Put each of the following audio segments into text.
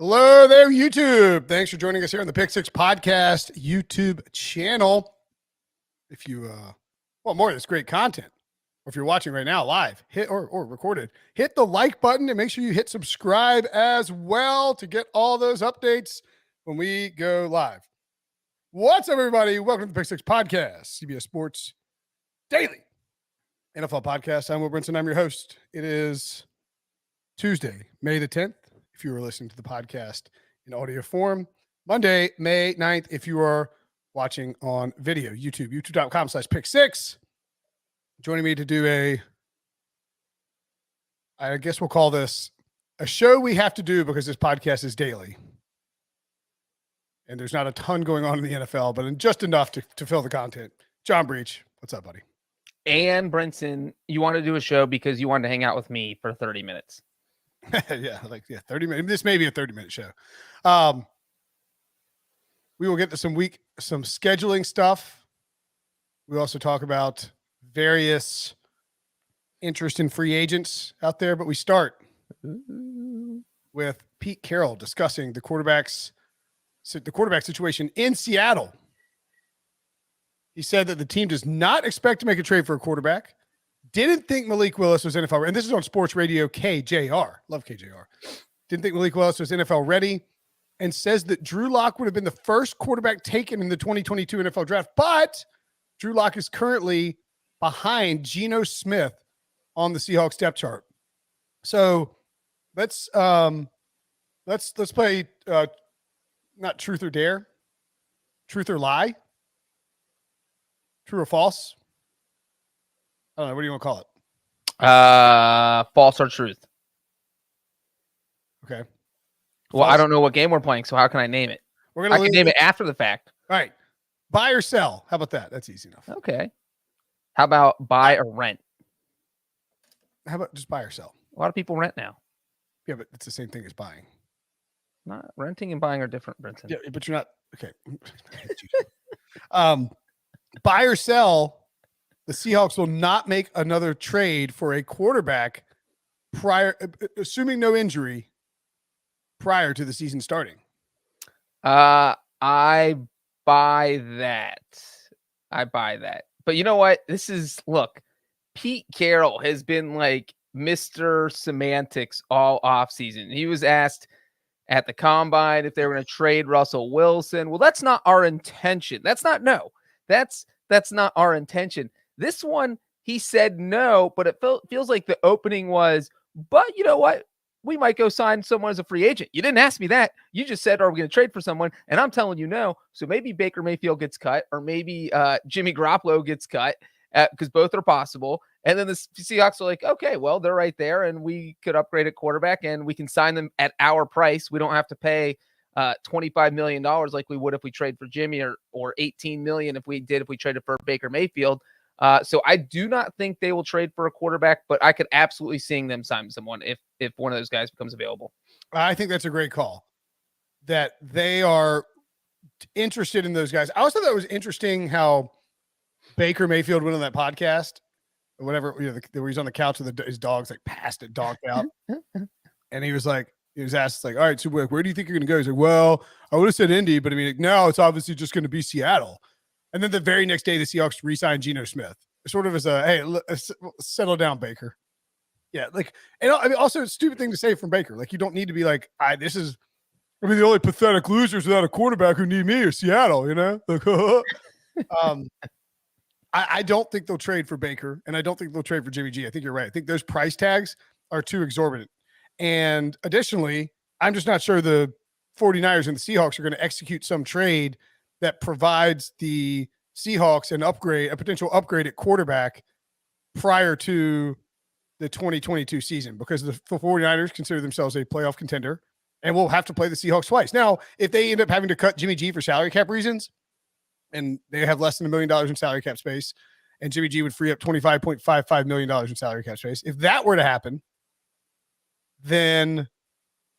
Hello there, YouTube. Thanks for joining us here on the Pick Six Podcast YouTube channel. If you want more of this great content, or if you're watching right now live, hit or recorded, hit the like button and make sure you hit subscribe as well to get all those updates when we go live. What's up, everybody? Welcome to the Pick Six Podcast, CBS Sports Daily NFL Podcast. I'm Will Brinson. I'm your host. It is Tuesday, May the 10th. If you are listening to the podcast in audio form, Monday, May 9th, if you are watching on video, youtube.com/pick6. Joining me to do I guess we'll call this a show we have to do because this podcast is daily. And there's not a ton going on in the NFL, but just enough to fill the content. John Breech, what's up, buddy? And Brinson, you want to do a show because you wanted to hang out with me for 30 minutes. 30 minutes. This may be a 30-minute show. We will get to some scheduling stuff. We also talk about various interest in free agents out there, but we start with Pete Carroll discussing the quarterback situation in Seattle. He said that the team does not expect to make a trade for a quarterback. Didn't think Malik Willis was NFL ready. And this is on Sports Radio KJR. Love KJR. Didn't think Malik Willis was NFL ready. And says that Drew Lock would have been the first quarterback taken in the 2022 NFL draft. But Drew Lock is currently behind Geno Smith on the Seahawks depth chart. So let's play not truth or dare. Truth or lie. True or false. I don't know. What do you want to call it? False or truth. Okay. Well, I don't know what game we're playing, so how can I name it? I can name it after the fact. All right. Buy or sell. How about that? That's easy enough. Okay. How about buy or rent? How about just buy or sell? A lot of people rent now. Yeah, but it's the same thing as buying. Not renting and buying are different, Brinson. Yeah, but you're not okay. Buy or sell. The Seahawks will not make another trade for a quarterback assuming no injury, prior to the season starting. I buy that. But you know what? Pete Carroll has been like Mr. Semantics all offseason. He was asked at the combine if they were going to trade Russell Wilson. Well, that's not our intention. That's not not our intention. This one, he said no, but it feels like the opening was, but you know what? We might go sign someone as a free agent. You didn't ask me that. You just said, are we going to trade for someone? And I'm telling you no. So maybe Baker Mayfield gets cut, or maybe Jimmy Garoppolo gets cut, because both are possible. And then the Seahawks are like, okay, well, they're right there, and we could upgrade at quarterback, and we can sign them at our price. We don't have to pay $25 million like we would if we trade for Jimmy, or $18 million if we traded for Baker Mayfield. So I do not think they will trade for a quarterback, but I could absolutely see them sign someone if one of those guys becomes available. I think that's a great call, that they are interested in those guys. I also thought it was interesting how Baker Mayfield went on that podcast, or whatever, where he's on the couch with his dog's like passed it, dogged out. And he was asked like, all right, so where do you think you're going to go? He's like, well, I would have said Indy, but I mean, now it's obviously just going to be Seattle. And then the very next day, the Seahawks re-signed Geno Smith, sort of as hey, settle down, Baker. Yeah, also it's a stupid thing to say from Baker. Like, you don't need to be like, the only pathetic losers without a quarterback who need me are Seattle, you know? Like, I don't think they'll trade for Baker, and I don't think they'll trade for Jimmy G. I think you're right. I think those price tags are too exorbitant. And additionally, I'm just not sure the 49ers and the Seahawks are going to execute some trade that provides the Seahawks a potential upgrade at quarterback prior to the 2022 season, because the 49ers consider themselves a playoff contender and will have to play the Seahawks twice. Now, if they end up having to cut Jimmy G for salary cap reasons, and they have less than $1 million in salary cap space, and Jimmy G would free up $25.55 million in salary cap space, if that were to happen, then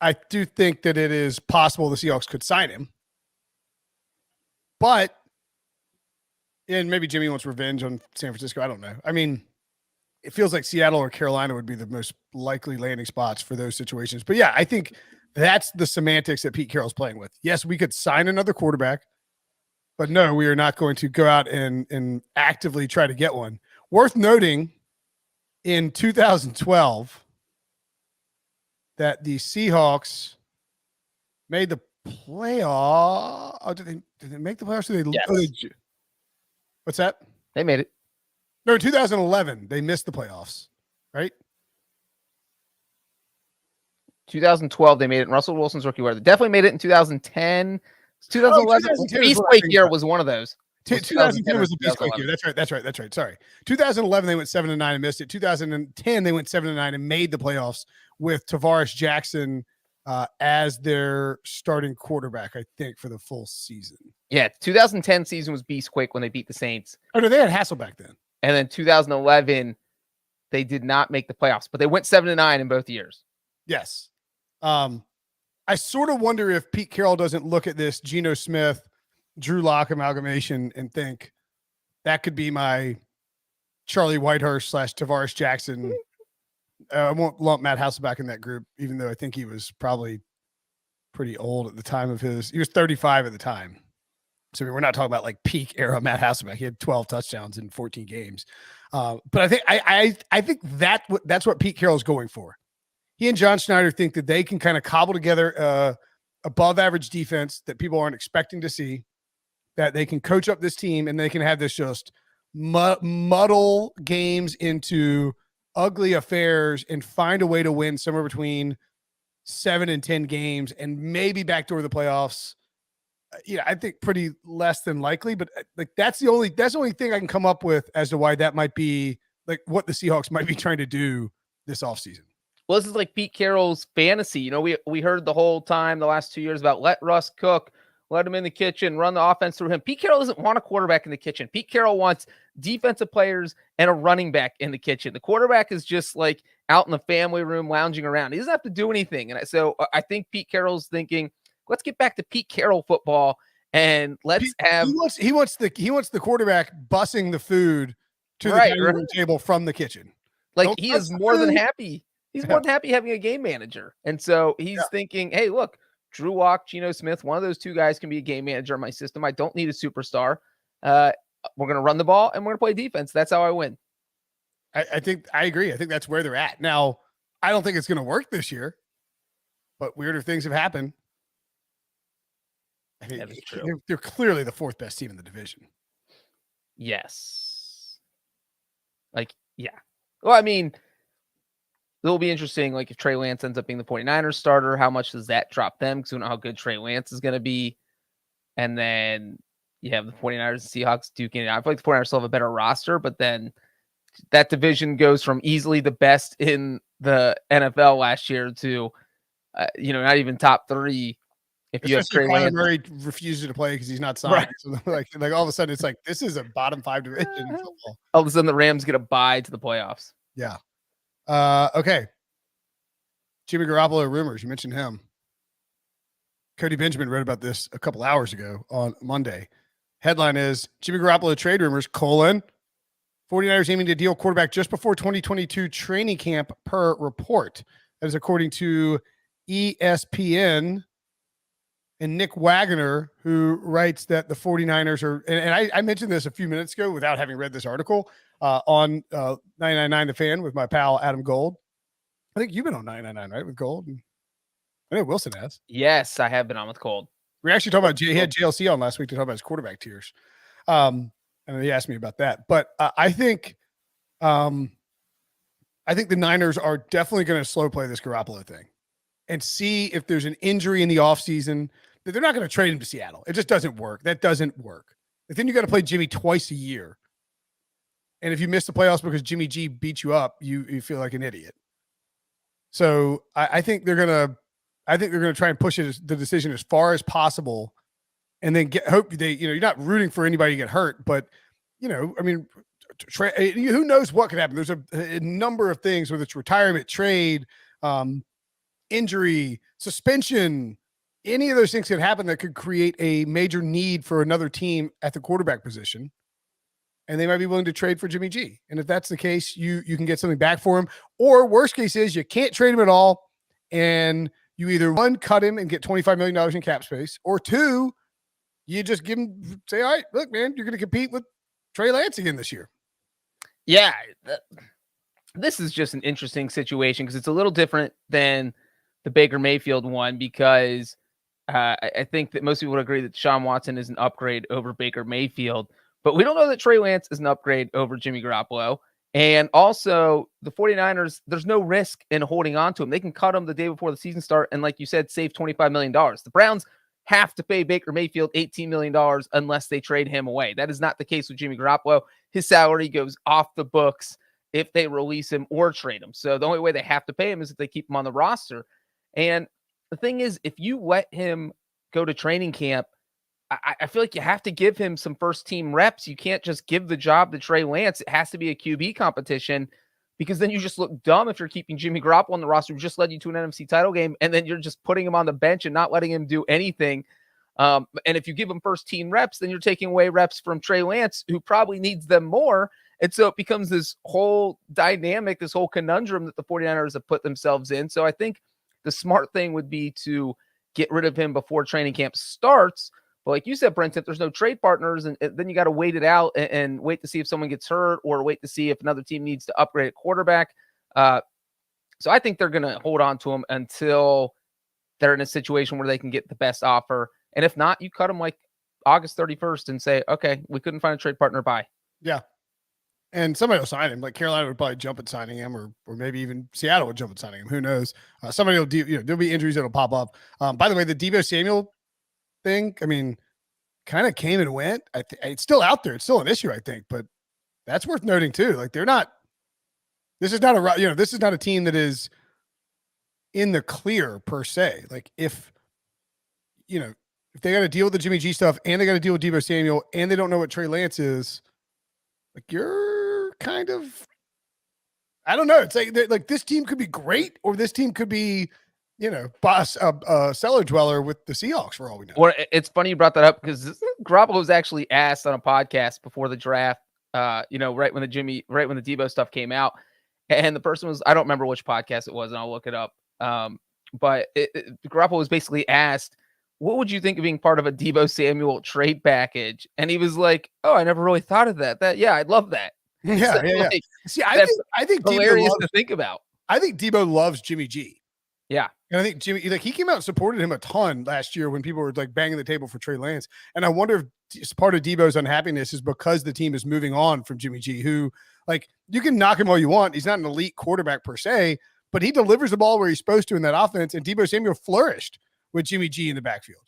I do think that it is possible the Seahawks could sign him. But, and maybe Jimmy wants revenge on San Francisco. I don't know. I mean, it feels like Seattle or Carolina would be the most likely landing spots for those situations. But yeah, I think That's the semantics that Pete Carroll's playing with. Yes, we could sign another quarterback, but no, we are not going to go out and actively try to get one. Worth noting, in 2012, that the Seahawks made the playoff. Oh, did they make the playoffs? Yes. What's that? They made it. No, in 2011, they missed the playoffs, right? 2012, they made it in Russell Wilson's rookie year. They definitely made it in 2010. 2011, 2010 Beast Quake year was one of those. 2010 was the Beast Quake year. That's right. Sorry. 2011, they went 7-9 and missed it. 2010, they went 7-9 and made the playoffs with Tavares Jackson as their starting quarterback, I think, for the full season. Yeah, 2010 season was Beast Quake when they beat the Saints. Oh, no, they had Hasselbeck then. And then 2011, they did not make the playoffs, but they went 7-9 in both years. Yes. I sort of wonder if Pete Carroll doesn't look at this Geno Smith, Drew Lock amalgamation and think that could be my Charlie Whitehurst / Tavares Jackson. I won't lump Matt Hasselbeck in that group, even though I think he was probably pretty old at the time of he was 35 at the time. So we're not talking about like peak era Matt Hasselbeck. He had 12 touchdowns in 14 games. But I think I think that's what Pete Carroll's going for. He and John Schneider think that they can kind of cobble together above average defense that people aren't expecting to see, that they can coach up this team and they can have this just muddle games into ugly affairs and find a way to win somewhere between 7 and 10 games and maybe backdoor the playoffs. I think pretty less than likely, but like that's the only thing I can come up with as to why that might be like what the Seahawks might be trying to do this offseason. Well, this is like Pete Carroll's fantasy. We heard the whole time the last 2 years about let Russ cook, let him in the kitchen, run the offense through him. Pete Carroll doesn't want a quarterback in the kitchen. Pete Carroll wants defensive players and a running back in the kitchen. The quarterback is just like out in the family room lounging around. He doesn't have to do anything. And so I think Pete Carroll's thinking, let's get back to Pete Carroll football and let's have. He wants the quarterback bussing the food to the dining room table from the kitchen. Like he is more than happy. He's more than happy having a game manager. And so he's thinking, hey, look, Drew Lock, Geno Smith, one of those two guys can be a game manager in my system. I don't need a superstar. We're going to run the ball and we're going to play defense. That's how I win. I think I agree. I think that's where they're at. Now, I don't think it's going to work this year, but weirder things have happened. I think they're clearly the fourth best team in the division. Yes. Yeah. Well, I mean, it'll be interesting, like if Trey Lance ends up being the 49ers starter, how much does that drop them? Because we don't know how good Trey Lance is going to be. And then you have the 49ers and Seahawks duking it out. I feel like the 49ers still have a better roster, but then that division goes from easily the best in the NFL last year to, not even top 3. If you have Trey Lance, Murray refuses to play because he's not signed. Right. So like all of a sudden, it's like this is a bottom 5 division in football. All of a sudden, the Rams get a bye to the playoffs. Yeah. Okay. Jimmy Garoppolo rumors. You mentioned him. Cody Benjamin wrote about this a couple hours ago on Monday. Headline is Jimmy Garoppolo trade rumors, 49ers aiming to deal quarterback just before 2022 training camp per report. That is according to ESPN and Nick Wagner, who writes that the 49ers are, and I mentioned this a few minutes ago without having read this article on 999 The Fan with my pal Adam Gold. I think you've been on 999, right, with Gold? I know Wilson has. Yes, I have been on with Gold. We actually talked about he had JLC on last week to talk about his quarterback tiers. And he asked me about that. But I think the Niners are definitely going to slow play this Garoppolo thing and see if there's an injury in the offseason. They're not going to trade him to Seattle. It just doesn't work. That doesn't work. But then you got to play Jimmy twice a year. And if you miss the playoffs because Jimmy G beat you up, you feel like an idiot. So I think they're gonna try and push the decision as far as possible, and then hope you're not rooting for anybody to get hurt, but who knows what could happen? There's a number of things, whether it's retirement, trade, injury, suspension, any of those things could happen that could create a major need for another team at the quarterback position. And they might be willing to trade for Jimmy G. And if that's the case, you can get something back for him. Or worst case is you can't trade him at all, and you either one, cut him and get $25 million in cap space, or two, you just give him, say, all right, look, man, you're going to compete with Trey Lance again this year. Yeah. This is just an interesting situation because it's a little different than the Baker Mayfield one because I think that most people would agree that Deshaun Watson is an upgrade over Baker Mayfield, but we don't know that Trey Lance is an upgrade over Jimmy Garoppolo. And also the 49ers, there's no risk in holding on to him. They can cut him the day before the season start. And like you said, save $25 million. The Browns have to pay Baker Mayfield $18 million unless they trade him away. That is not the case with Jimmy Garoppolo. His salary goes off the books if they release him or trade him. So the only way they have to pay him is if they keep him on the roster. And the thing is, if you let him go to training camp, I feel like you have to give him some first team reps. You can't just give the job to Trey Lance. It has to be a QB competition because then you just look dumb if you're keeping Jimmy Garoppolo on the roster who just led you to an NFC title game, and then you're just putting him on the bench and not letting him do anything. And if you give him first team reps, then you're taking away reps from Trey Lance, who probably needs them more. And so it becomes this whole dynamic, this whole conundrum that the 49ers have put themselves in. So I think the smart thing would be to get rid of him before training camp starts. But like you said, Brent, if there's no trade partners, and then you got to wait it out and wait to see if someone gets hurt or wait to see if another team needs to upgrade a quarterback. So I think they're going to hold on to him until they're in a situation where they can get the best offer. And if not, you cut him like August 31st and say, okay, we couldn't find a trade partner. Bye. Yeah. And somebody will sign him. Like Carolina would probably jump at signing him, or maybe even Seattle would jump at signing him. Who knows? Somebody will there'll be injuries that'll pop up. By the way, the Deebo Samuel thing, I mean, kind of came and went. It's still out there. It's still an issue, I think, but that's worth noting too. Like this is not a team that is in the clear per se. Like if they got to deal with the Jimmy G stuff and they got to deal with Deebo Samuel and they don't know what Trey Lance is, like you're kind of, I don't know. It's like this team could be great or this team could be, boss, cellar dweller with the Seahawks for all we know. Well, it's funny you brought that up because Garoppolo was actually asked on a podcast before the draft, right when the Deebo stuff came out. And the person was, I don't remember which podcast it was, and I'll look it up. But Garoppolo was basically asked, what would you think of being part of a Deebo Samuel trade package? And he was like, oh, I never really thought of that. I'd love that. Yeah, so, yeah. Like, see, I think hilarious to think about. I think Deebo loves Jimmy G. Yeah. And I think Jimmy, he came out and supported him a ton last year when people were like banging the table for Trey Lance. And I wonder if part of Deebo's unhappiness is because the team is moving on from Jimmy G, who, like, you can knock him all you want. He's not an elite quarterback per se, but he delivers the ball where he's supposed to in that offense. And Deebo Samuel flourished with Jimmy G in the backfield.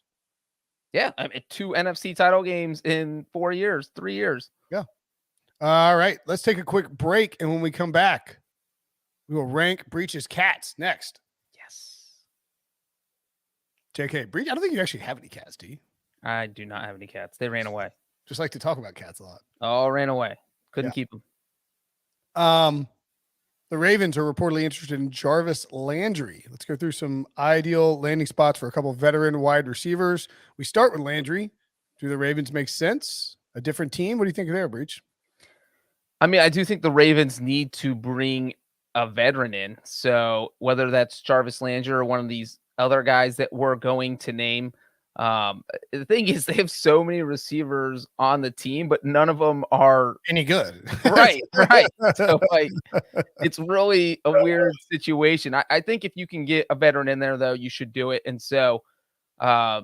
Yeah. I mean, 2 NFC title games in 3 years. Yeah. All right. Let's take a quick break. And when we come back, we will rank Breech's cats next. JK, Breech, I don't think you actually have any cats, do you? I do not have any cats. They ran away. Just like to talk about cats a lot. All ran away. Couldn't keep them. The Ravens are reportedly interested in Jarvis Landry. Let's go through some ideal landing spots for a couple of veteran wide receivers. We start with Landry. Do the Ravens make sense? A different team? What do you think of there, Breech? I mean, I do think the Ravens need to bring a veteran in. So whether that's Jarvis Landry or one of these other guys that we're going to name. The thing is, they have so many receivers on the team, but none of them are any good. Right. So like, it's really a weird situation. I think if you can get a veteran in there, though, you should do it. And so, I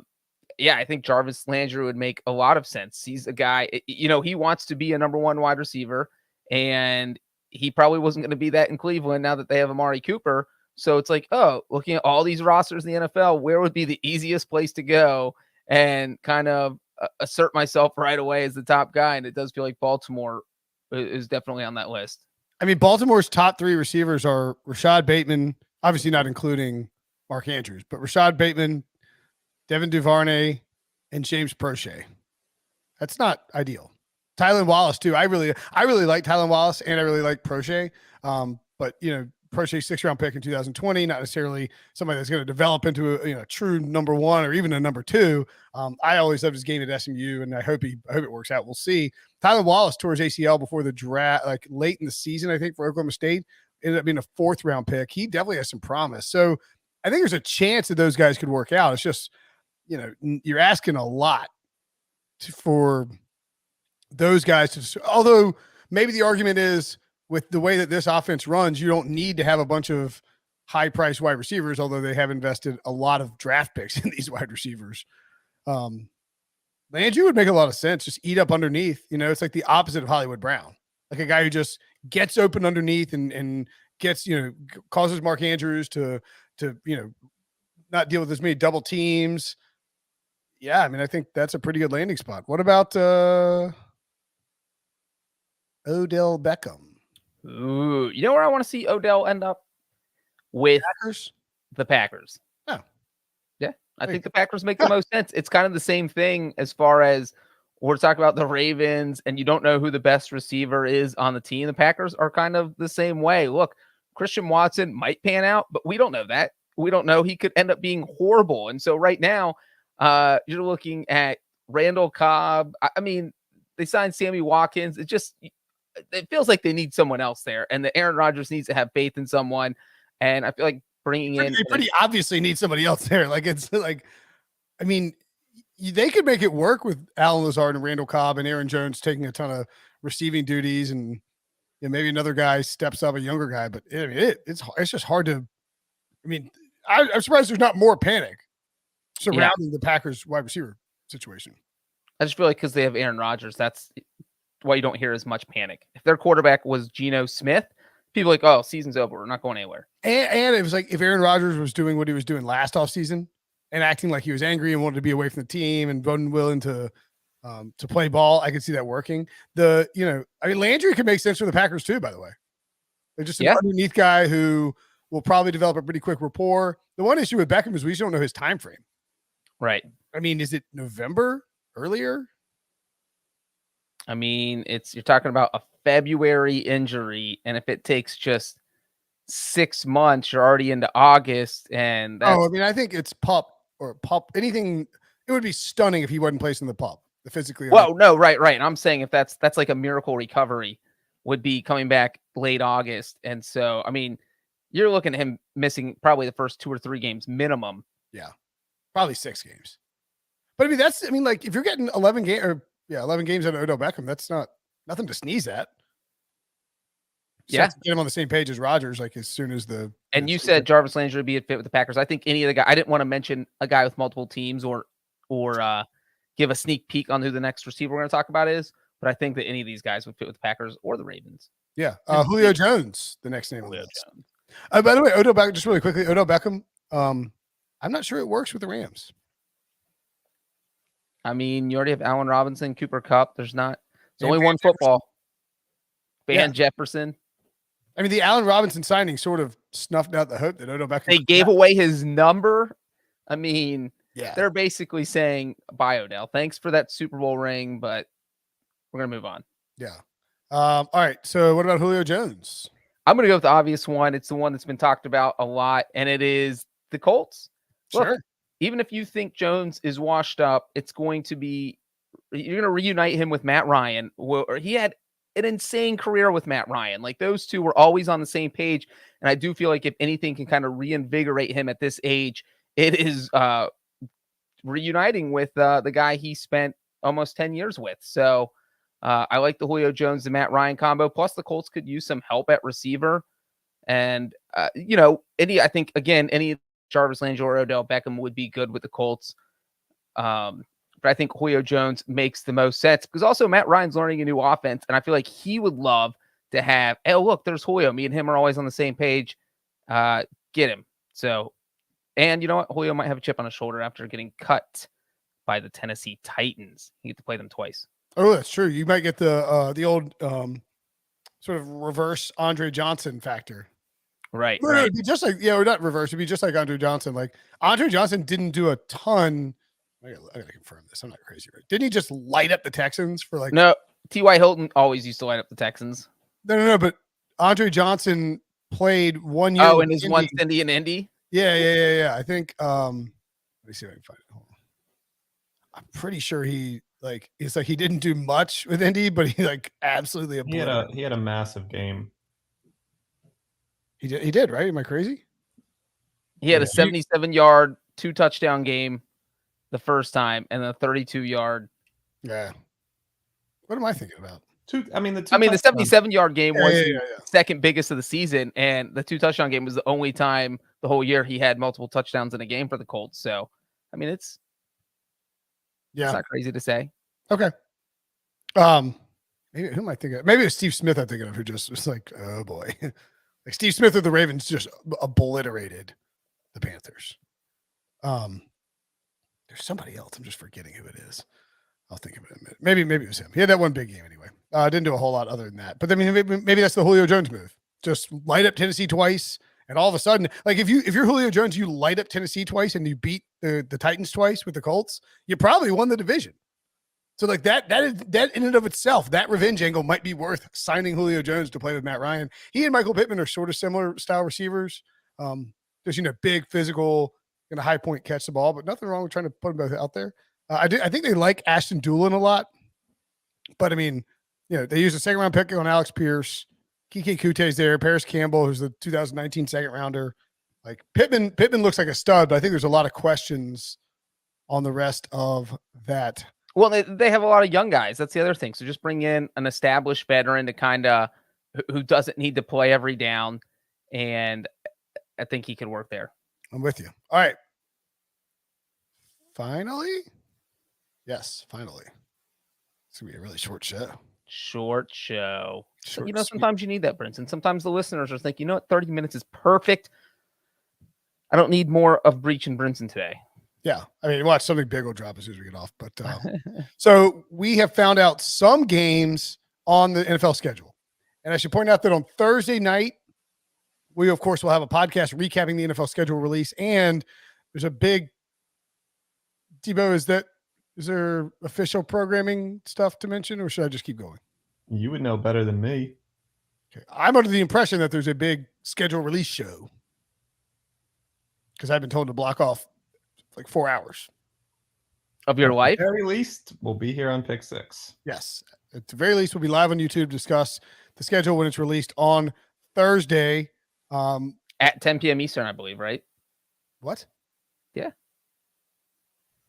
think Jarvis Landry would make a lot of sense. He's a guy, he wants to be a number 1 wide receiver, and he probably wasn't going to be that in Cleveland now that they have Amari Cooper. So it's like, oh, looking at all these rosters in the NFL, where would be the easiest place to go and kind of assert myself right away as the top guy? And it does feel like Baltimore is definitely on that list. I mean, Baltimore's top 3 receivers are Rashad Bateman, obviously not including Mark Andrews, but Rashad Bateman, Devin Duvernay, and James Prochet. That's not ideal. Tylan Wallace too. I really like Tylan Wallace, and I really like Prochet. But Prochet 6th-round pick in 2020, not necessarily somebody that's going to develop into a true number 1 or even a number 2. I always loved his game at SMU, and I hope it works out. We'll see. Tylan Wallace tore his ACL before the draft, like late in the season, I think, for Oklahoma State. Ended up being a 4th-round pick. He definitely has some promise. So I think there's a chance that those guys could work out. It's just, you're asking a lot for those guys to, although maybe the argument is with the way that this offense runs, you don't need to have a bunch of high priced wide receivers, although they have invested a lot of draft picks in these wide receivers. Landry would make a lot of sense. Just eat up underneath. It's like the opposite of Hollywood Brown, like a guy who just gets open underneath and gets, causes Mark Andrews to not deal with as many double teams. Yeah, I mean, I think that's a pretty good landing spot. What about Odell Beckham? Ooh, you know where I want to see Odell end up? With Packers? The Packers. Oh. Yeah, I think the Packers make the most sense. It's kind of the same thing as far as we're talking about the Ravens, and you don't know who the best receiver is on the team. The Packers are kind of the same way. Look, Christian Watson might pan out, but we don't know that. We don't know. He could end up being horrible. And so right now, you're looking at Randall Cobb. I mean, they signed Sammy Watkins. It feels like they need someone else there, and the Aaron Rodgers needs to have faith in someone. And I feel like bringing in, they pretty obviously need somebody else there. Like, it's like, I mean, they could make it work with Alan Lazard and Randall Cobb and Aaron Jones taking a ton of receiving duties, and maybe another guy steps up, a younger guy. But it's just hard to. I mean, I'm surprised there's not more panic surrounding the Packers wide receiver situation. I just feel like because they have Aaron Rodgers, that's why you don't hear as much panic. If their quarterback was Geno Smith, people are like, oh, season's over. We're not going anywhere. And it was like if Aaron Rodgers was doing what he was doing last offseason and acting like he was angry and wanted to be away from the team and unwilling to play ball, I could see that working. Landry could make sense for the Packers too, by the way. They're just an underneath guy who will probably develop a pretty quick rapport. The one issue with Beckham is we just don't know his time frame. Right. I mean, is it November earlier? I mean, you're talking about a February injury, and if it takes just 6 months, you're already into August. And I mean, I think it's pup anything. It would be stunning if he wasn't placing the pup. The physically. Well, no, right. And I'm saying if that's like a miracle recovery, would be coming back late August, and so I mean, you're looking at him missing probably the first 2 or 3 games minimum. Yeah, probably 6 games. But I mean, like if you're getting 11 games out of Odell Beckham, that's nothing to sneeze at. Get him on the same page as Rodgers, like as soon as the. And you said Jarvis Landry would be a fit with the Packers. I think any of the guys. I didn't want to mention a guy with multiple teams or give a sneak peek on who the next receiver we're going to talk about is, but I think that any of these guys would fit with the Packers or the Ravens. Yeah, Julio Jones, the next name on the list. By the way, Odell Beckham, just really quickly, Odell Beckham. I'm not sure it works with the Rams. I mean, you already have Allen Robinson, Cooper Kupp. There's only one football. Van Jefferson. I mean, the Allen Robinson signing sort of snuffed out the hope that Odell Beckham. They gave away his number. I mean, they're basically saying, bye, Odell. Thanks for that Super Bowl ring, but we're going to move on. Yeah. All right. So what about Julio Jones? I'm going to go with the obvious one. It's the one that's been talked about a lot, and it is the Colts. Sure. Look, even if you think Jones is washed up, you're going to reunite him with Matt Ryan. He had an insane career with Matt Ryan. Like those two were always on the same page. And I do feel like if anything can kind of reinvigorate him at this age, it is reuniting with the guy he spent almost 10 years with. So I like the Julio Jones and Matt Ryan combo. Plus the Colts could use some help at receiver. And, I think, again, any Jarvis Landry or Odell Beckham would be good with the Colts. But I think Julio Jones makes the most sense because also Matt Ryan's learning a new offense. And I feel like he would love to have, hey, look, there's Julio. Me and him are always on the same page. Get him. So, and you know what? Julio might have a chip on his shoulder after getting cut by the Tennessee Titans. You get to play them twice. Oh, that's true. You might get the old sort of reverse Andre Johnson factor. Right. It'd be just like, or not reverse. It'd be just like Andre Johnson. Like Andre Johnson didn't do a ton. I gotta confirm this. I'm not crazy, right? Didn't he just light up the Texans for like? No, T.Y. Hilton always used to light up the Texans. No. But Andre Johnson played 1 year. Oh, in his one Cindy and Indy. Yeah. I think. Let me see if I can find it. Hold on. I'm pretty sure he didn't do much with Indy, but he like absolutely. He had a massive game. He did, right? Am I crazy? He had a 77-yard, 2-touchdown game the first time, and a 32-yard. Yeah. What am I thinking about? The 77-yard game was the second biggest of the season, and the 2-touchdown game was the only time the whole year he had multiple touchdowns in a game for the Colts. So, I mean, it's not crazy to say. Okay. Maybe who am I thinking of? Maybe it's Steve Smith I'm thinking of, who just was like, oh boy. Like Steve Smith of the Ravens just obliterated the Panthers. There's somebody else. I'm just forgetting who it is. I'll think of it in a minute. Maybe it was him. He had that one big game anyway. Didn't do a whole lot other than that. But I mean, maybe that's the Julio Jones move. Just light up Tennessee twice, and all of a sudden, like if you're Julio Jones, you light up Tennessee twice and you beat the Titans twice with the Colts, you probably won the division. So like that in and of itself, that revenge angle might be worth signing Julio Jones to play with Matt Ryan. He and Michael Pittman are sort of similar style receivers. Just big, physical, gonna high point catch the ball, but nothing wrong with trying to put them both out there. I think they like Ashton Doolin a lot, but I mean, they used a second round pick on Alex Pierce. Kike Kute's there. Paris Campbell, who's the 2019 second rounder. Like Pittman looks like a stud, but I think there's a lot of questions on the rest of that. Well, they have a lot of young guys. That's the other thing. So just bring in an established veteran to kind of who doesn't need to play every down, and I think he can work there. I'm with you. All right. Finally. Yes, finally. It's going to be a really short show. Short, sometimes you need that, Brinson. Sometimes the listeners are thinking, 30 minutes is perfect. I don't need more of Breech and Brinson today. Yeah. I mean, watch, something big will drop as soon as we get off. But so we have found out some games on the NFL schedule. And I should point out that on Thursday night, we, of course, will have a podcast recapping the NFL schedule release. And there's a big Debo, is there official programming stuff to mention, or should I just keep going? You would know better than me. Okay. I'm under the impression that there's a big schedule release show because I've been told to block off like 4 hours of your life. At the very least, we'll be here on Pick 6. Yes. At the very least, we'll be live on YouTube to discuss the schedule when it's released on Thursday. At 10 p.m. Eastern, I believe, right? What? Yeah.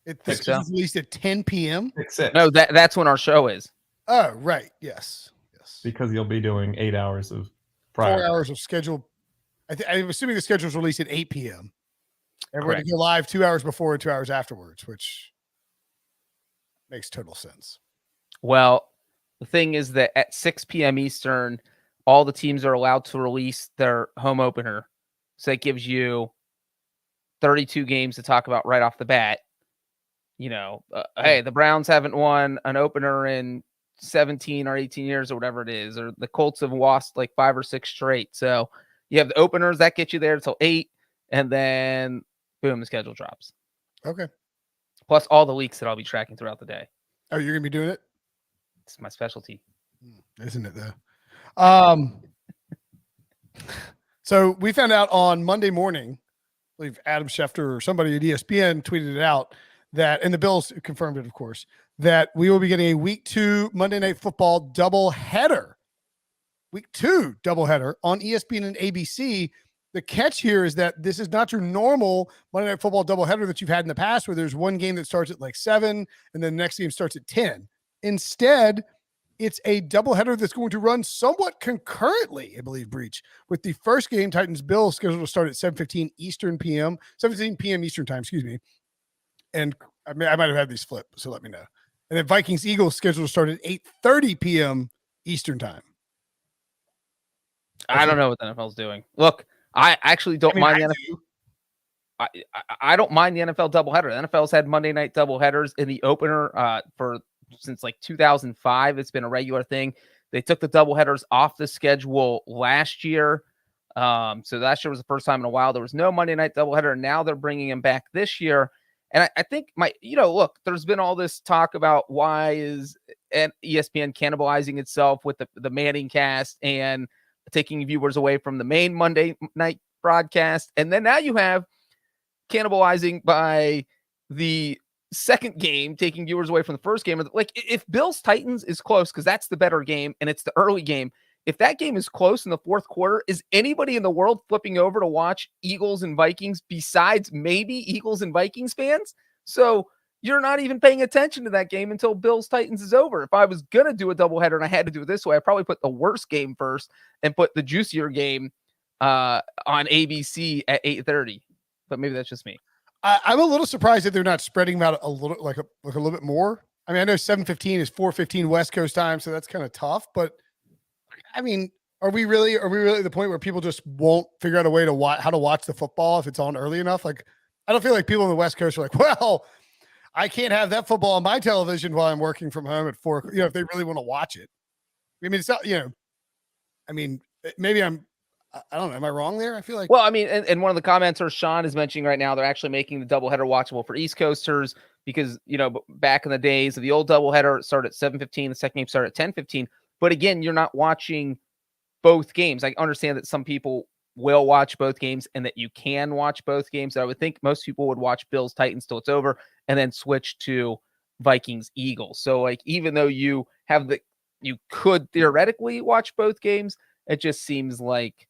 It's released at 10 p.m. Pick 6. No, that's when our show is. Oh, right. Yes. Because you'll be doing 8 hours of prior. 4 hours of schedule. I'm assuming the schedule is released at 8 p.m. And we're going to go live 2 hours before and 2 hours afterwards, which makes total sense. Well, the thing is that at 6 p.m. Eastern, all the teams are allowed to release their home opener. So it gives you 32 games to talk about right off the bat. Hey, the Browns haven't won an opener in 17 or 18 years or whatever it is, or the Colts have lost like 5 or 6 straight. So you have the openers that get you there until 8, and then boom, the schedule drops. Okay. Plus all the leaks that I'll be tracking throughout the day. Oh, you're going to be doing it? It's my specialty. Isn't it though? So we found out on Monday morning, I believe Adam Schefter or somebody at ESPN tweeted it out, that, and the Bills confirmed it, of course, that we will be getting a week 2 Monday Night Football double header. Week 2 double header on ESPN and ABC. The catch here is that this is not your normal Monday Night Football double header that you've had in the past, where there's one game that starts at like 7 and then the next game starts at 10. Instead, it's a doubleheader that's going to run somewhat concurrently, I believe, Breech, with the first game, Titans-Bills, scheduled to start at 7:15 p.m. Eastern time, excuse me. And I might have had these flip, so let me know. And then Vikings-Eagles scheduled to start at 8:30 p.m. Eastern time. I don't know what the NFL's doing. Look, I actually don't mind the NFL. I don't mind the NFL doubleheader. The NFL's had Monday night doubleheaders in the opener since like 2005. It's been a regular thing. They took the doubleheaders off the schedule last year. So last year was the first time in a while there was no Monday night doubleheader. And now they're bringing them back this year. And I think look, there's been all this talk about why is ESPN cannibalizing itself with the Manning cast and taking viewers away from the main Monday night broadcast. And then now you have cannibalizing by the second game, taking viewers away from the first game. Like if Bills Titans is close, because that's the better game and it's the early game, if that game is close in the fourth quarter, is anybody in the world flipping over to watch Eagles and Vikings besides maybe Eagles and Vikings fans? So you're not even paying attention to that game until Bills Titans is over. If I was going to do a doubleheader and I had to do it this way, I'd probably put the worst game first and put the juicier game on ABC at 8:30. But maybe that's just me. I'm a little surprised that they're not spreading them out a little, like a little bit more. I mean, I know 7:15 is 4:15 West Coast time, so that's kind of tough. But I mean, are we really at the point where people just won't figure out a way to how to watch the football if it's on early enough? Like, I don't feel like people on the West Coast are like, well, I can't have that football on my television while I'm working from home at 4. You know, if they really want to watch it. I mean, it's not. You know, I mean, maybe I don't know. Am I wrong there? I feel like. Well, I mean, and one of the commenters, Sean, is mentioning right now they're actually making the doubleheader watchable for East Coasters because, you know, back in the days of the old doubleheader, it started at 7:15. The second game started at 10:15. But again, you're not watching both games. I understand that some people will watch both games and that you can watch both games. I would think most people would watch Bills Titans till it's over and then switch to Vikings Eagles. So, like, even though you could theoretically watch both games, it just seems like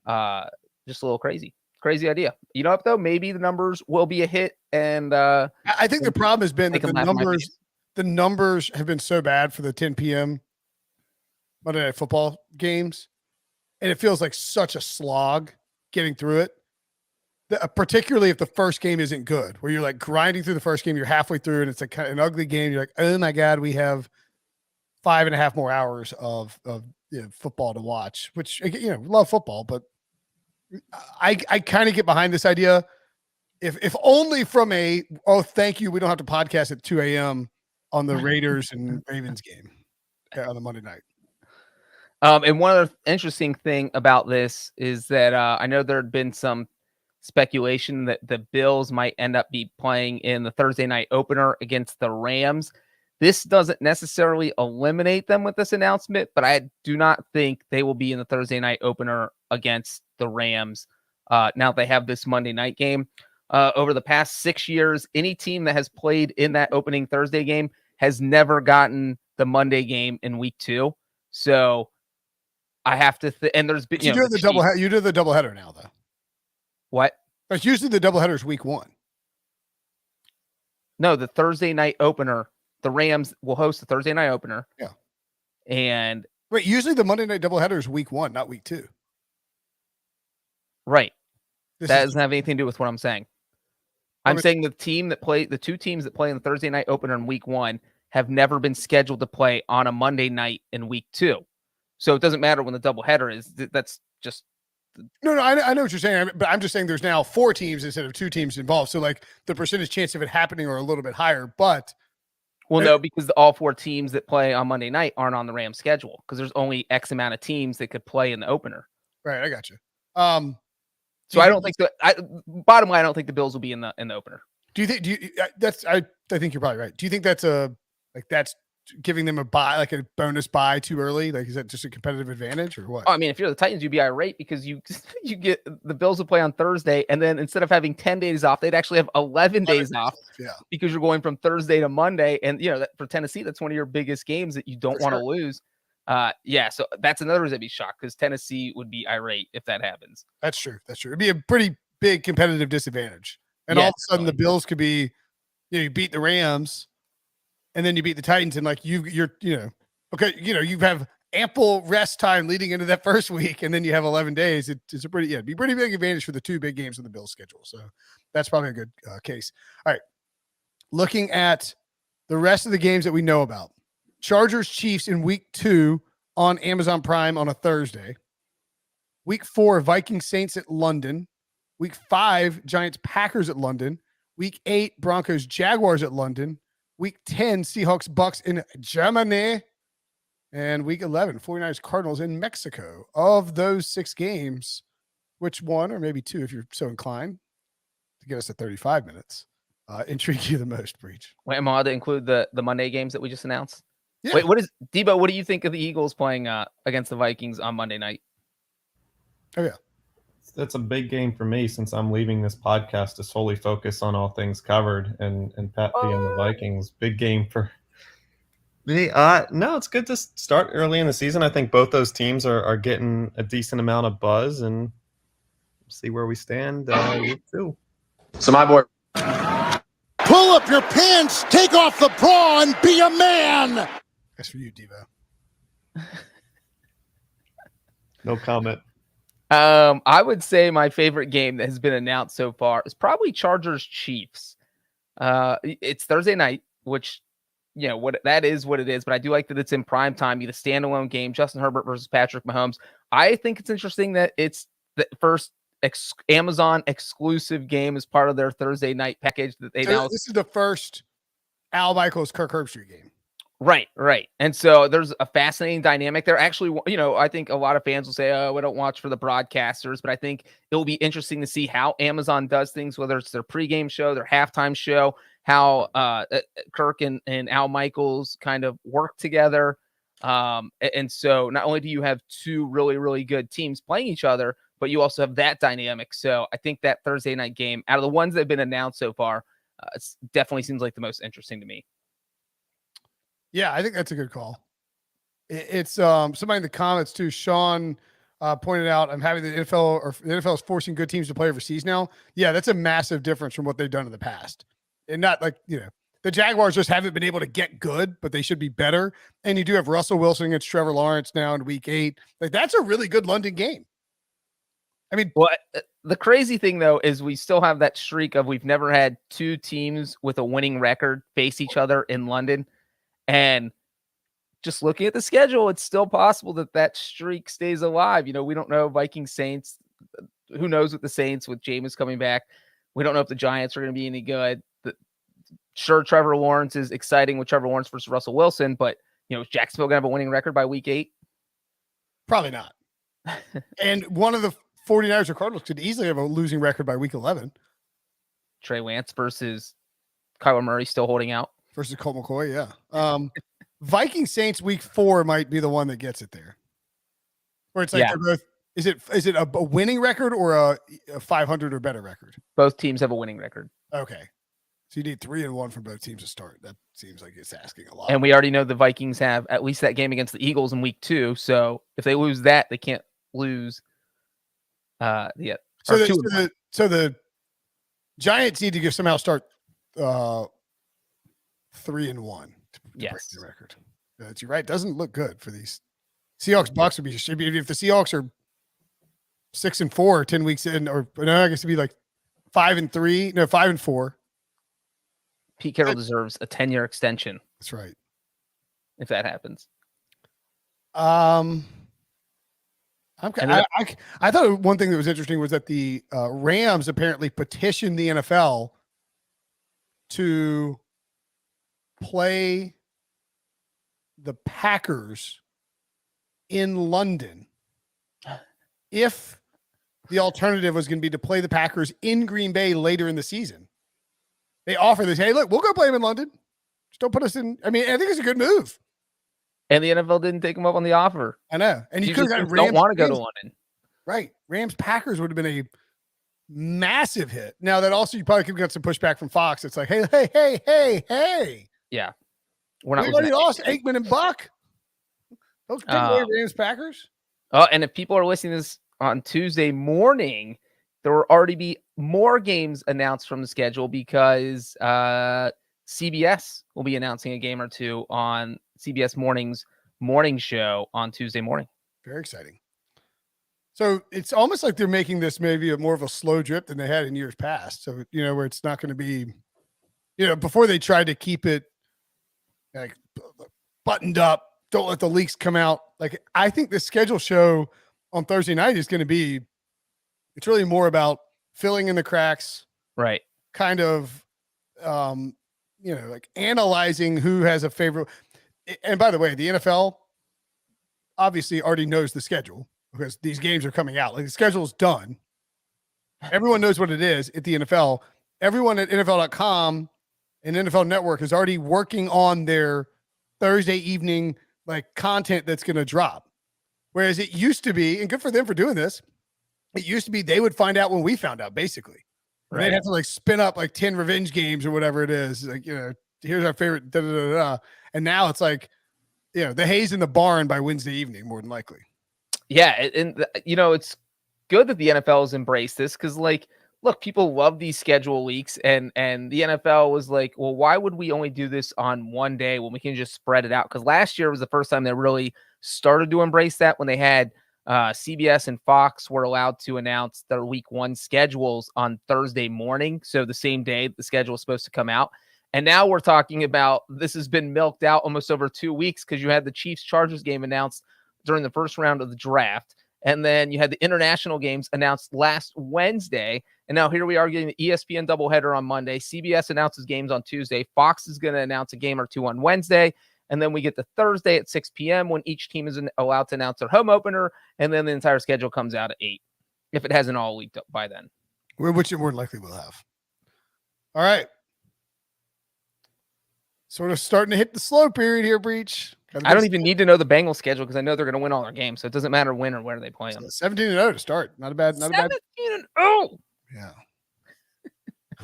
just a little crazy crazy idea. You know what though? Maybe the numbers will be a hit, and I think the problem has been that the numbers have been so bad for the 10 p.m. Monday Night Football games, and it feels like such a slog getting through it. Particularly if the first game isn't good, where you're like grinding through the first game, you're halfway through, and it's like an ugly game. You're like, oh my god, we have 5.5 more hours of football to watch. Which, you know, love football, but I kind of get behind this idea, if only from thank you, we don't have to podcast at 2 a.m. on the Raiders and Ravens game on the Monday night. And one other interesting thing about this is that I know there had been some speculation that the Bills might end up playing in the Thursday night opener against the Rams. This doesn't necessarily eliminate them with this announcement, but I do not think they will be in the Thursday night opener against the Rams. Now they have this Monday night game. Over the past 6 years, any team that has played in that opening Thursday game has never gotten the Monday game in week 2. So I have to and there's been, you do the doubleheader now though. What? It's usually the doubleheader is week 1. No, the Thursday night opener. The Rams will host the Thursday night opener. Yeah. And wait, usually the Monday night doubleheader is week 1, not week 2. Right. That doesn't have anything to do with what I'm saying. I'm saying the two teams that play in the Thursday night opener in week 1 have never been scheduled to play on a Monday night in week 2. So it doesn't matter when the doubleheader is. That's just. No, I know what you're saying, but I'm just saying there's now 4 teams instead of 2 teams involved. So like the percentage chance of it happening are a little bit higher, but. Well, no, because all 4 teams that play on Monday night aren't on the Rams schedule because there's only X amount of teams that could play in the opener. Right, I got you. So I don't think bottom line, I don't think the Bills will be in the opener. Do you think? I think you're probably right. Do you think that's that's giving them a buy, like a bonus buy too early? Like, is that just a competitive advantage or what? Oh, I mean, if you're the Titans, you'd be irate because you get the Bills will play on Thursday, and then instead of having 10 days off, they'd actually have 11 days off. Yeah, because you're going from Thursday to Monday, and you know for Tennessee, that's one of your biggest games that you don't want to lose. Yeah, so that's another reason I'd be shocked because Tennessee would be irate if that happens. That's true. It'd be a pretty big competitive disadvantage, and all of a sudden the Bills could be, you beat the Rams. And then you beat the Titans, and like you have ample rest time leading into that first week, and then you have 11 days. It's a pretty big advantage for the 2 big games on the Bills schedule. So that's probably a good case. All right, looking at the rest of the games that we know about: Chargers Chiefs in week 2 on Amazon Prime on a Thursday. Week 4 Vikings Saints at London. Week 5 Giants Packers at London. Week 8 Broncos Jaguars at London. Week 10, Seahawks Bucks in Germany. And week 11, 49ers Cardinals in Mexico. Of those 6 games, which one, or maybe 2 if you're so inclined, to get us to 35 minutes, intrigue you the most, Breech? Wait, am I allowed to include the Monday games that we just announced? Yeah. Wait, Debo, what do you think of the Eagles playing against the Vikings on Monday night? Oh, yeah. That's a big game for me since I'm leaving this podcast to solely focus on all things covered and Pat being the Vikings. Big game for No, it's good to start early in the season. I think both those teams are getting a decent amount of buzz, and see where we stand week 2. So my boy, pull up your pants, take off the bra, and be a man. That's for you, Devo. No comment. I would say my favorite game that has been announced so far is probably Chargers Chiefs. It's Thursday night, which what that is what it is, but I do like that it's in prime time, the standalone game, Justin Herbert versus Patrick Mahomes. I think it's interesting that it's the first Amazon exclusive game as part of their Thursday night package that they announced. This is the first Al Michaels Kirk Herbstreit game. Right. And so there's a fascinating dynamic there. Actually, I think a lot of fans will say, oh, we don't watch for the broadcasters, but I think it will be interesting to see how Amazon does things, whether it's their pregame show, their halftime show, how Kirk and Al Michaels kind of work together. And so not only do you have two really, really good teams playing each other, but you also have that dynamic. So I think that Thursday night game, out of the ones that have been announced so far, it definitely seems like the most interesting to me. Yeah, I think that's a good call. It's somebody in the comments too. Sean pointed out, I'm happy that the NFL is forcing good teams to play overseas now. Yeah, that's a massive difference from what they've done in the past. And not like, the Jaguars just haven't been able to get good, but they should be better. And you do have Russell Wilson against Trevor Lawrence now in week 8. Like, that's a really good London game. I mean, the crazy thing though is we still have that streak of we've never had two teams with a winning record face each other in London. And just looking at the schedule, it's still possible that streak stays alive. We don't know Vikings Saints. Who knows with the Saints with Jameis coming back? We don't know if the Giants are going to be any good. Sure, Trevor Lawrence is exciting with Trevor Lawrence versus Russell Wilson, but is Jacksonville going to have a winning record by week 8? Probably not. And one of the 49ers or Cardinals could easily have a losing record by week 11. Trey Lance versus Kyler Murray still holding out. Versus Colt McCoy, yeah. Viking Saints week 4 might be the one that gets it there. Where it's like they're both. Is it a winning record or a 500 or better record? Both teams have a winning record. Okay, so you need 3-1 from both teams to start. That seems like it's asking a lot. And we already know the Vikings have at least that game against the Eagles in week 2. So if they lose that, they can't lose. So the Giants need to somehow start 3-1 to break the record. That's you're right. Doesn't look good for these Seahawks. Bucks should be if the Seahawks are 6-4 10 weeks in, or no, I guess it'd be like 5-3, no 5-4. Pete Carroll deserves a 10-year extension. That's right. If that happens, I thought one thing that was interesting was that the Rams apparently petitioned the NFL to play the Packers in London if the alternative was going to be to play the Packers in Green Bay later in the season. They offer this, hey, look, we'll go play them in London. Just don't put us in. I mean, I think it's a good move. And the NFL didn't take them up on the offer. I know. And you could have don't want to go to London. Right. Rams Packers would have been a massive hit. Now that also you probably could get some pushback from Fox. It's like, hey. Yeah. We're not. We already lost Aikman and Buck. Those big Rams Packers. Oh, and if people are listening to this on Tuesday morning, there will already be more games announced from the schedule because CBS will be announcing a game or two on CBS Morning's morning show on Tuesday morning. Very exciting. So it's almost like they're making this maybe more of a slow drip than they had in years past. So, where it's not going to be, before they tried to keep it like buttoned up, don't let the leaks come out. Like, I think the schedule show on Thursday night is going to be, it's really more about filling in the cracks. Right. Kind of, like analyzing who has a favorite. And by the way, the NFL obviously already knows the schedule because these games are coming out. Like, the schedule is done. Everyone knows what it is at the NFL. Everyone at NFL.com and NFL Network is already working on their Thursday evening content that's going to drop. Whereas it used to be, and good for them for doing this, it used to be they would find out when we found out, basically. Right. They'd have to spin up 10 revenge games or whatever it is. Here's our favorite, da, da, da, da. And now it's like, the hay's in the barn by Wednesday evening, more than likely. Yeah, and it's good that the NFL has embraced this because, like, look, people love these schedule leaks, and the NFL was like, well, why would we only do this on one day when we can just spread it out? Because last year was the first time they really started to embrace that when they had CBS and Fox were allowed to announce their week 1 schedules on Thursday morning, so the same day the schedule was supposed to come out. And now we're talking about this has been milked out almost over 2 weeks because you had the Chiefs-Chargers game announced during the first round of the draft. And then you had the international games announced last Wednesday. And now here we are getting the ESPN doubleheader on Monday. CBS announces games on Tuesday. Fox is going to announce a game or two on Wednesday. And then we get to Thursday at 6 p.m. when each team is allowed to announce their home opener. And then the entire schedule comes out at 8 if it hasn't all leaked up by then. Which it more than likely will have. All right. Sort of starting to hit the slow period here, Breech. I don't even need to know the Bengals schedule because I know they're going to win all their games. So it doesn't matter when or where they play them. 17-0 to start. Not a bad. 17-0. Yeah.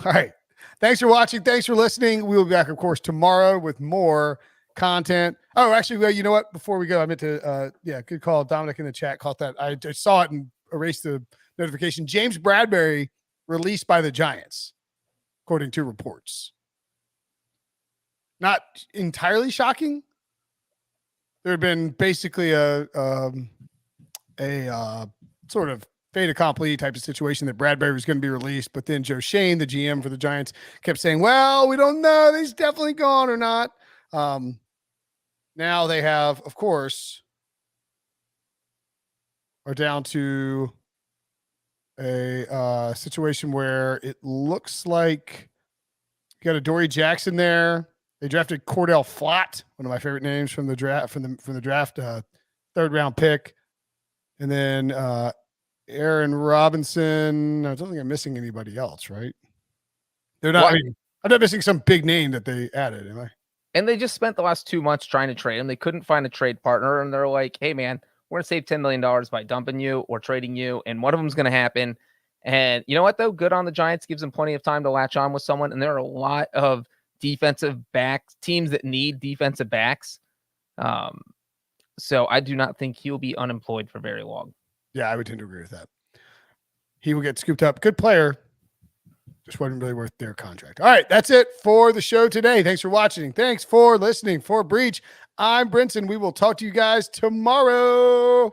All right. Thanks for watching. Thanks for listening. We will be back, of course, tomorrow with more content. Oh, actually, well, you know what? Before we go, I meant to, good call. Dominic in the chat caught that. I just saw it and erased the notification. James Bradbury released by the Giants, according to reports. Not entirely shocking. There had been basically a sort of fait accompli type of situation that Bradbury was going to be released, but then Joe Shane, the GM for the Giants, kept saying, well, we don't know. He's definitely gone or not. Now they have, of course, are down to a situation where it looks like you got a Dory Jackson there. They drafted Cordell Flott, one of my favorite names from the draft, from the draft, 3rd round pick. And then Aaron Robinson. I don't think I'm missing anybody else, right? They're not. I'm not missing some big name that they added, am I? And they just spent the last 2 months trying to trade him. They couldn't find a trade partner, and they're like, hey, man, we're going to save $10 million by dumping you or trading you, and one of them's going to happen. And you know what, though? Good on the Giants. Gives them plenty of time to latch on with someone, and there are a lot of defensive backs, teams that need defensive backs. So I do not think he'll be unemployed for very long. Yeah, I would tend to agree with that. He will get scooped up. Good player. Just wasn't really worth their contract. All right, that's it for the show today. Thanks for watching. Thanks for listening. For Breech, I'm Brinson. We will talk to you guys tomorrow.